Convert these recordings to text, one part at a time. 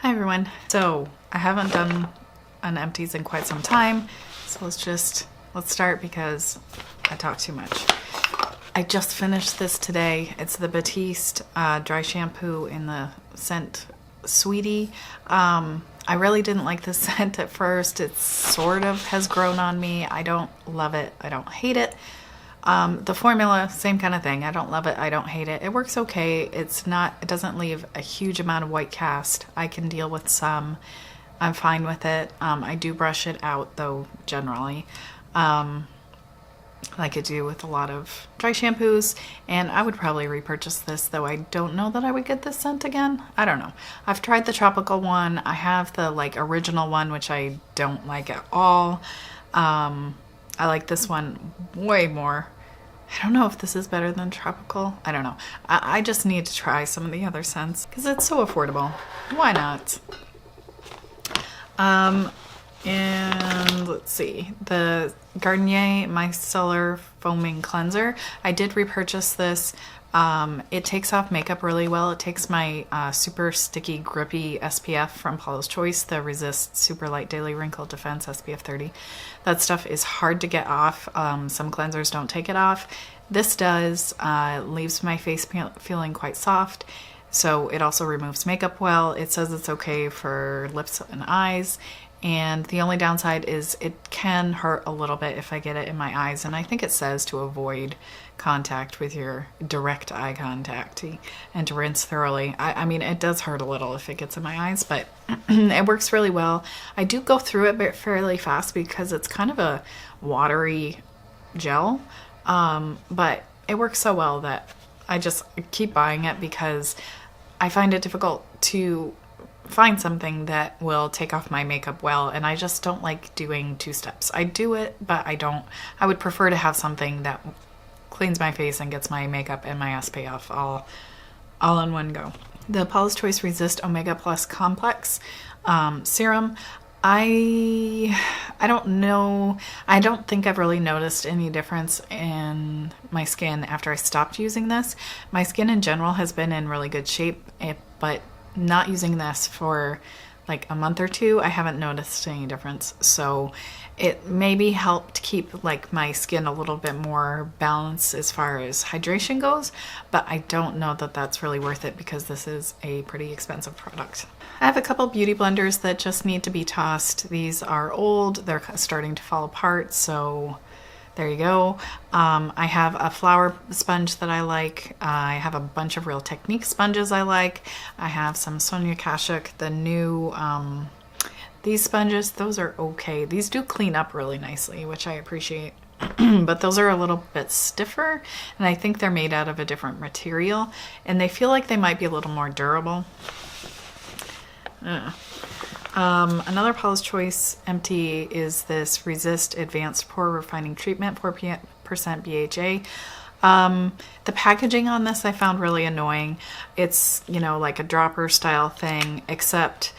Hi everyone. So I haven't done an empties in quite some time, so let's start because I talk too much. I just finished this today. It's the Batiste dry shampoo in the scent Sweetie. I really didn't like this scent at first. It sort of has grown on me. I don't love it. I don't hate it. The formula, same kind of thing. I don't love it. I don't hate it. It works okay. It doesn't leave a huge amount of white cast. I can deal with some. I'm fine with it. I do brush it out though, generally. Like I do with a lot of dry shampoos, and I would probably repurchase this, though I don't know that I would get this scent again. I don't know. I've tried the tropical one. I have the original one, which I don't like at all. I like this one way more. I don't know if this is better than tropical. I don't know. I just need to try some of the other scents because it's so affordable. Why not? And let's see, the Garnier Micellar Foaming Cleanser. I did repurchase this. It takes off makeup really well. It takes my super sticky, grippy SPF from Paula's Choice, the Resist Super Light Daily Wrinkle Defense SPF 30. That stuff is hard to get off. Some cleansers don't take it off. This does. Leaves my face feeling quite soft. So it also removes makeup well. It says it's okay for lips and eyes. And the only downside is it can hurt a little bit if I get it in my eyes. And I think it says to avoid contact with your direct eye contact and to rinse thoroughly. I mean, it does hurt a little if it gets in my eyes, but it works really well. I do go through it fairly fast because it's kind of a watery gel, but it works so well that I just keep buying it because I find it difficult to find something that will take off my makeup well, and I just don't like doing two steps. I do it, but I would prefer to have something that cleans my face and gets my makeup and my SPF all in one go. The Paula's Choice Resist Omega Plus Complex serum. I don't know. I don't think I've really noticed any difference in my skin after I stopped using this. My skin in general has been in really good shape, but not using this for like a month or two, I haven't noticed any difference. So it maybe helped keep my skin a little bit more balanced as far as hydration goes, but I don't know that that's really worth it because this is a pretty expensive product. I have a couple beauty blenders that just need to be tossed. These are old, they're starting to fall apart, so there you go. I have a flower sponge that I like. I have a bunch of Real Technique sponges I like. I have some Sonia Kashuk, the new, these sponges, those are okay. These do clean up really nicely, which I appreciate. But those are a little bit stiffer, and I think they're made out of a different material, and they feel like they might be a little more durable. Another Paula's Choice empty is this Resist Advanced Pore Refining Treatment, 4% BHA. The packaging on this I found really annoying. It's, like a dropper style thing, except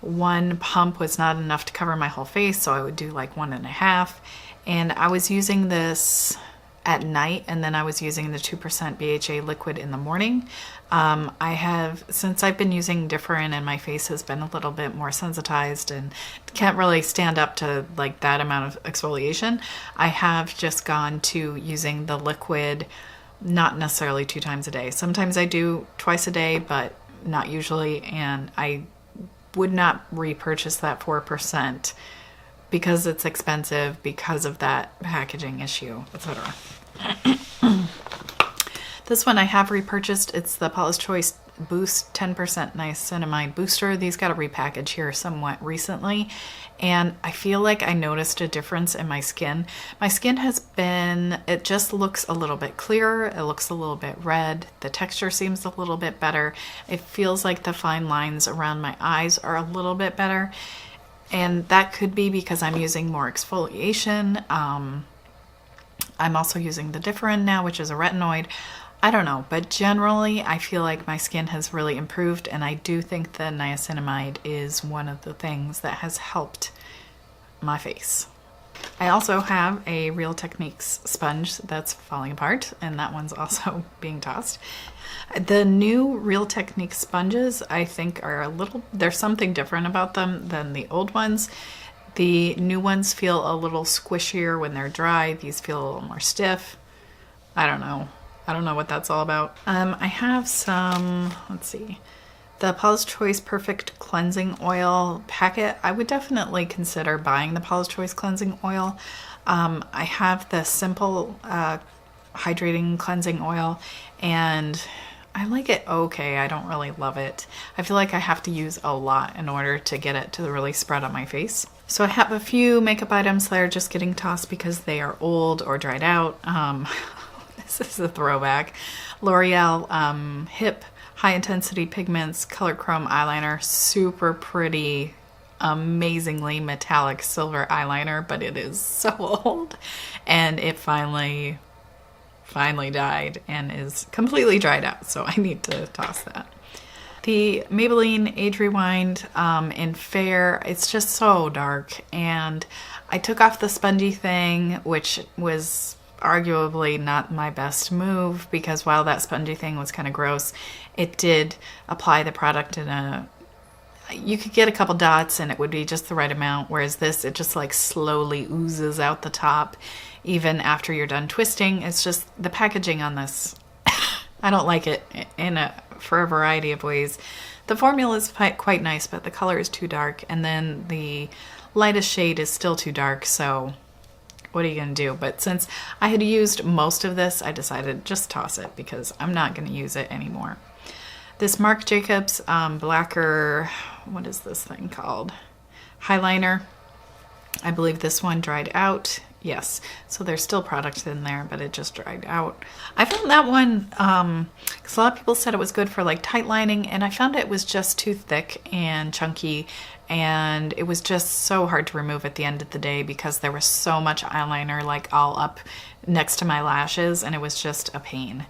one pump was not enough to cover my whole face, so I would do like 1.5. And I was using this at night, and then I was using the 2% BHA liquid in the morning. Since I've been using Differin and my face has been a little bit more sensitized and can't really stand up to that amount of exfoliation, I have just gone to using the liquid, not necessarily 2 times a day. Sometimes I do twice a day, but not usually, and I would not repurchase that 4% because it's expensive because of that packaging issue, etc. This one I have repurchased. It's the Paula's Choice Boost 10% Niacinamide Booster. These got a repackage here somewhat recently, and I feel like I noticed a difference in my skin. My skin it just looks a little bit clearer. It looks a little bit red. The texture seems a little bit better. It feels like the fine lines around my eyes are a little bit better. And that could be because I'm using more exfoliation. I'm also using the Differin now, which is a retinoid. I don't know, but generally I feel like my skin has really improved, and I do think the niacinamide is one of the things that has helped my face. I also have a Real Techniques sponge that's falling apart, and that one's also being tossed. The new Real Techniques sponges, I think, are there's something different about them than the old ones. The new ones feel a little squishier when they're dry. These feel a little more stiff. I don't know. I don't know what that's all about. I have some, let's see, the Paula's Choice Perfect Cleansing Oil packet. I would definitely consider buying the Paula's Choice Cleansing Oil. I have the Simple Hydrating Cleansing Oil, and I like it okay. I don't really love it. I feel like I have to use a lot in order to get it to really spread on my face. So I have a few makeup items that are just getting tossed because they are old or dried out. This is a throwback. L'Oreal Hip High Intensity Pigments Color Chrome Eyeliner. Super pretty, amazingly metallic silver eyeliner, but it is so old. And it finally died and is completely dried out, so I need to toss that. The Maybelline Age Rewind in Fair, it's just so dark, and I took off the spongy thing, which was arguably not my best move, because while that spongy thing was kind of gross, it did apply the product you could get a couple dots and it would be just the right amount, whereas this, it just like slowly oozes out the top even after you're done twisting. It's just the packaging on this. I don't like it for a variety of ways. The formula is quite nice, but the color is too dark, and then the lightest shade is still too dark, so what are you gonna do? But since I had used most of this, I decided just toss it because I'm not gonna use it anymore. This Marc Jacobs Blacker, what is this thing called? Highliner. I believe this one dried out. Yes, so there's still product in there, but it just dried out. I found that one, because a lot of people said it was good for like tight lining, and I found it was just too thick and chunky, and it was just so hard to remove at the end of the day because there was so much eyeliner like all up next to my lashes, and it was just a pain.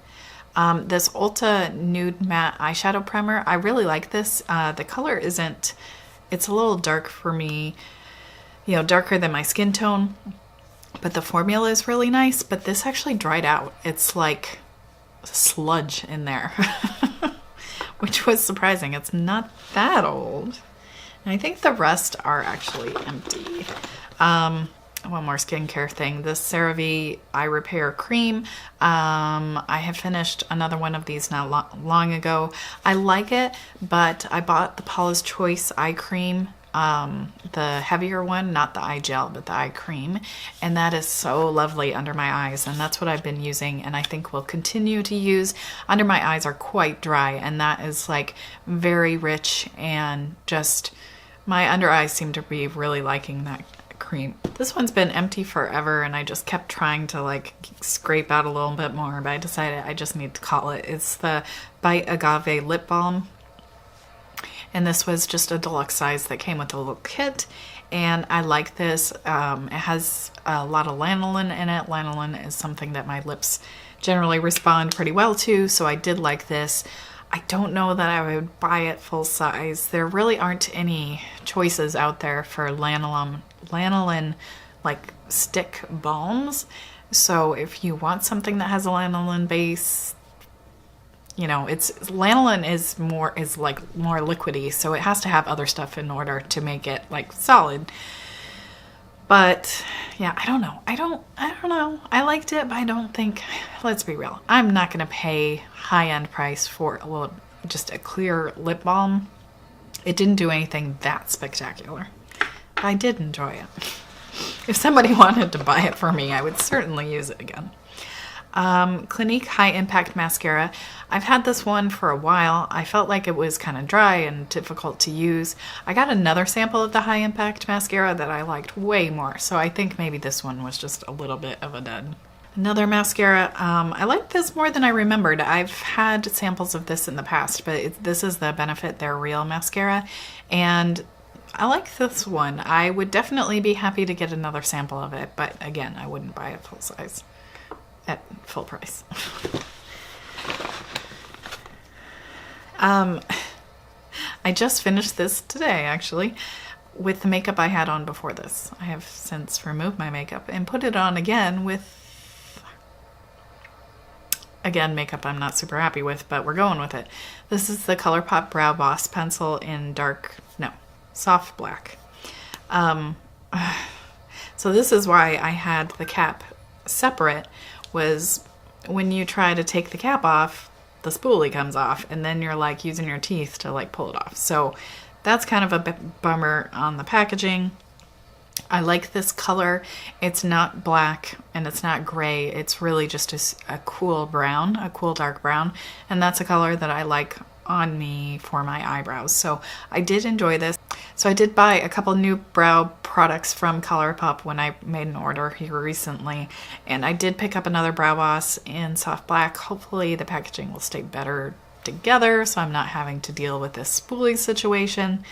This Ulta Nude Matte Eyeshadow Primer, I really like this. The color it's a little dark for me, you know, darker than my skin tone, but the formula is really nice, but this actually dried out. It's like sludge in there, which was surprising. It's not that old. And I think the rest are actually empty. One more skincare thing. This CeraVe Eye Repair Cream. I have finished another one of these not long ago. I like it, but I bought the Paula's Choice Eye Cream, the heavier one, not the eye gel, but the eye cream. And that is so lovely under my eyes, and that's what I've been using, and I think will continue to use. Under my eyes are quite dry, and that is like very rich, and just my under eyes seem to be really liking that cream. This one's been empty forever, and I just kept trying to like scrape out a little bit more, but I decided I just need to call it. It's the Bite Agave Lip Balm, and this was just a deluxe size that came with a little kit, and I like this. It has a lot of lanolin in it. Lanolin is something that my lips generally respond pretty well to, so I did like this. I don't know that I would buy it full size. There really aren't any choices out there for lanolin like stick balms. So if you want something that has a lanolin base, you know, lanolin is more liquidy, so it has to have other stuff in order to make it like solid. But yeah, I don't know. I don't know. I liked it, but I don't think, let's be real, I'm not gonna pay high-end price for just a clear lip balm. It didn't do anything that spectacular. But I did enjoy it. If somebody wanted to buy it for me, I would certainly use it again. Clinique High Impact Mascara. I've had this one for a while. I felt like it was kind of dry and difficult to use. I got another sample of the High Impact Mascara that I liked way more, so I think maybe this one was just a little bit of a dud. Another mascara. I like this more than I remembered. I've had samples of this in the past, but this is the Benefit They're Real mascara, and I like this one. I would definitely be happy to get another sample of it, but again, I wouldn't buy it full size at full price. I just finished this today, actually. with the makeup I had on before this. I have since removed my makeup and put it on again with, again, makeup I'm not super happy with, but we're going with it. This is the ColourPop Brow Boss pencil in soft black. So this is why I had the cap separate, was when you try to take the cap off, the spoolie comes off, and then you're like using your teeth to like pull it off. So that's kind of a bummer on the packaging. I like this color. It's not black and it's not gray. It's really just a cool brown, a cool dark brown. And that's a color that I like on me for my eyebrows. So I did enjoy this. So I did buy a couple new brow products from ColourPop when I made an order here recently. And I did pick up another Brow Boss in soft black. Hopefully the packaging will stay better together so I'm not having to deal with this spoolie situation.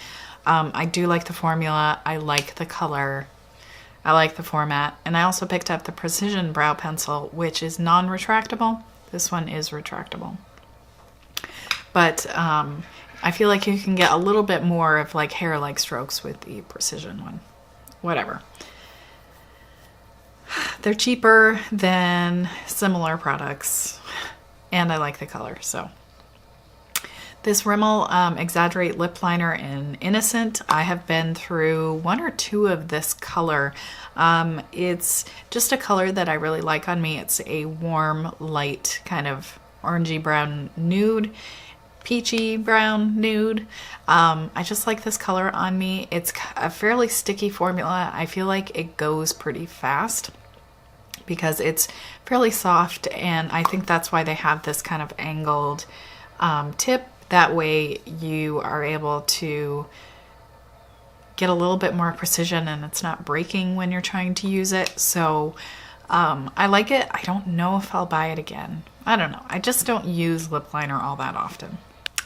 I do like the formula. I like the color. I like the format. And I also picked up the Precision Brow Pencil, which is non-retractable. This one is retractable. But I feel like you can get a little bit more of like hair-like strokes with the Precision one. Whatever. They're cheaper than similar products. And I like the color, so. This Rimmel Exaggerate Lip Liner in Innocent. I have been through 1 or 2 of this color. It's just a color that I really like on me. It's a warm, light, kind of orangey brown nude, peachy brown nude. I just like this color on me. It's a fairly sticky formula. I feel like it goes pretty fast because it's fairly soft, and I think that's why they have this kind of angled tip. That way you are able to get a little bit more precision and it's not breaking when you're trying to use it. So I like it. I don't know if I'll buy it again. I don't know. I just don't use lip liner all that often.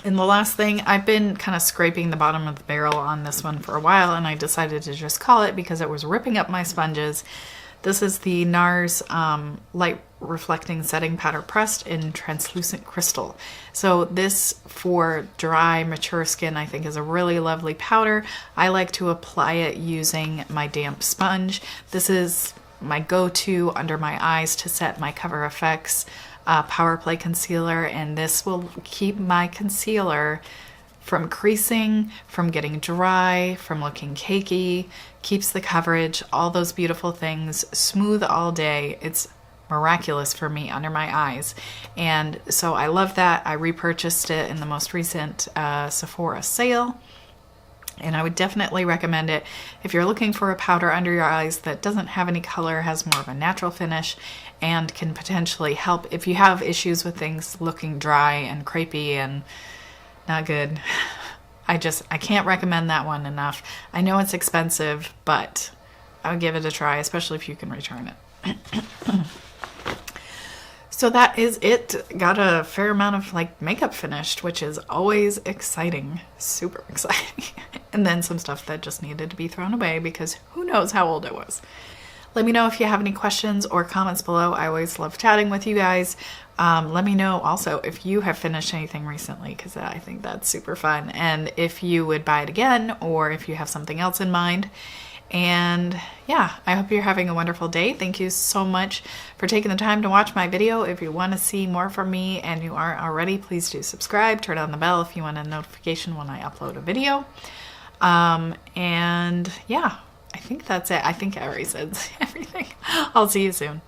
And the last thing, I've been kind of scraping the bottom of the barrel on this one for a while, and I decided to just call it because it was ripping up my sponges. This is the NARS Light Reflecting Setting Powder Pressed in Translucent Crystal. So this, for dry, mature skin, I think is a really lovely powder. I like to apply it using my damp sponge. This is my go-to under my eyes to set my Cover FX Power Play Concealer, and this will keep my concealer from creasing, from getting dry, from looking cakey, keeps the coverage, all those beautiful things, smooth all day. It's miraculous for me under my eyes. And so I love that. I repurchased it in the most recent Sephora sale. And I would definitely recommend it if you're looking for a powder under your eyes that doesn't have any color, has more of a natural finish, and can potentially help if you have issues with things looking dry and crepey and not good. I can't recommend that one enough. I know it's expensive, but I would give it a try, especially if you can return it. So that is it. Got a fair amount of like makeup finished, which is always exciting, super exciting. And then some stuff that just needed to be thrown away because who knows how old it was. Let me know if you have any questions or comments below. I always love chatting with you guys. Let me know also if you have finished anything recently, because I think that's super fun. And if you would buy it again, or if you have something else in mind. And yeah, I hope you're having a wonderful day. Thank you so much for taking the time to watch my video. If you want to see more from me and you aren't already, please do subscribe. Turn on the bell if you want a notification when I upload a video. And yeah, I think that's it. I think I already said everything. I'll see you soon.